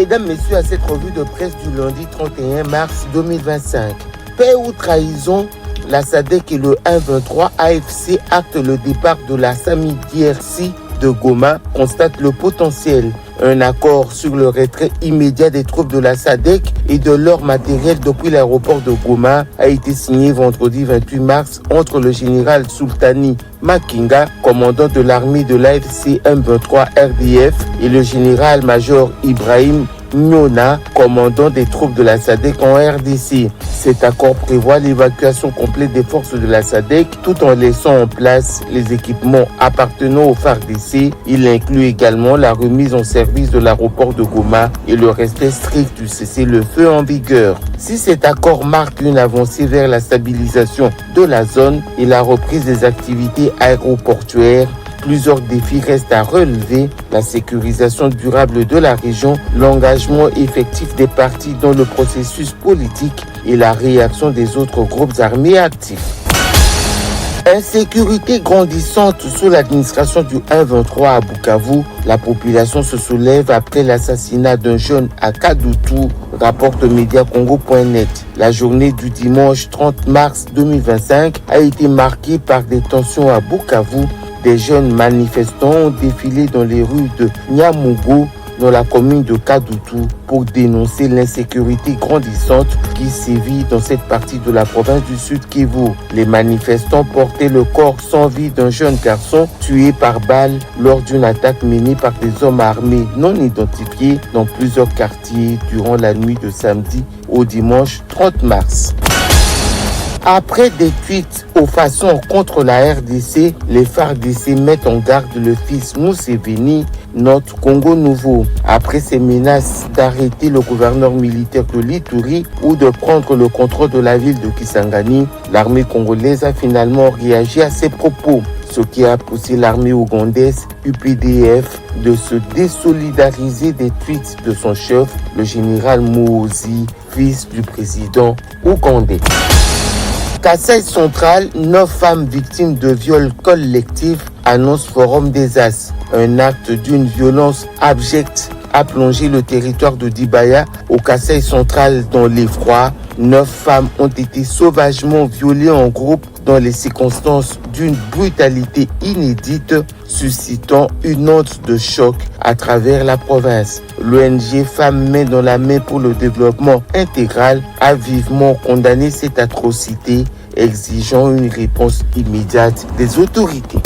mesdames, messieurs, à cette revue de presse du lundi 31 mars 2025. Paix ou trahison, la SADC et le 1-23 AFC actent le départ de la SAMI DRC de Goma, constate le potentiel. Un accord sur le retrait immédiat des troupes de la SADC et de leur matériel depuis l'aéroport de Goma a été signé vendredi 28 mars entre le général Sultani Makinga, commandant de l'armée de l'AFC M23 RDF, et le général-major Ibrahim Nyona, commandant des troupes de la SADC en RDC. Cet accord prévoit l'évacuation complète des forces de la SADC tout en laissant en place les équipements appartenant au FARDC. Il inclut également la remise en service de l'aéroport de Goma et le respect strict du cessez-le-feu en vigueur. Si cet accord marque une avancée vers la stabilisation de la zone et la reprise des activités aéroportuaires, plusieurs défis restent à relever: la sécurisation durable de la région, l'engagement effectif des partis dans le processus politique et la réaction des autres groupes armés actifs. Insécurité grandissante sous l'administration du 1-23 à Bukavu. La population se soulève après l'assassinat d'un jeune à Kadutu, rapporte Mediacongo.net. La journée du dimanche 30 mars 2025 a été marquée par des tensions à Bukavu. Des jeunes manifestants ont défilé dans les rues de Nyamugo, dans la commune de Kadutu, pour dénoncer l'insécurité grandissante qui sévit dans cette partie de la province du Sud Kivu. Les manifestants portaient le corps sans vie d'un jeune garçon tué par balle lors d'une attaque menée par des hommes armés non identifiés dans plusieurs quartiers durant la nuit de samedi au dimanche 30 mars. Après des tweets aux façons contre la RDC, les FARDC mettent en garde le fils Museveni, notre Congo Nouveau. Après ces menaces d'arrêter le gouverneur militaire de l'Ituri ou de prendre le contrôle de la ville de Kisangani, l'armée congolaise a finalement réagi à ces propos, ce qui a poussé l'armée ougandaise UPDF de se désolidariser des tweets de son chef, le général Muhoozi, fils du président ougandais. Kasaï central, 9 femmes victimes de viols collectifs, annonce Forum des As. Un acte d'une violence abjecte a plongé le territoire de Dibaya au Kasaï central dans l'effroi. 9 femmes ont été sauvagement violées en groupe dans les circonstances d'une brutalité inédite, suscitant une onde de choc à travers la province. L'ONG Femmes Main dans la Main pour le développement intégral a vivement condamné cette atrocité, exigeant une réponse immédiate des autorités.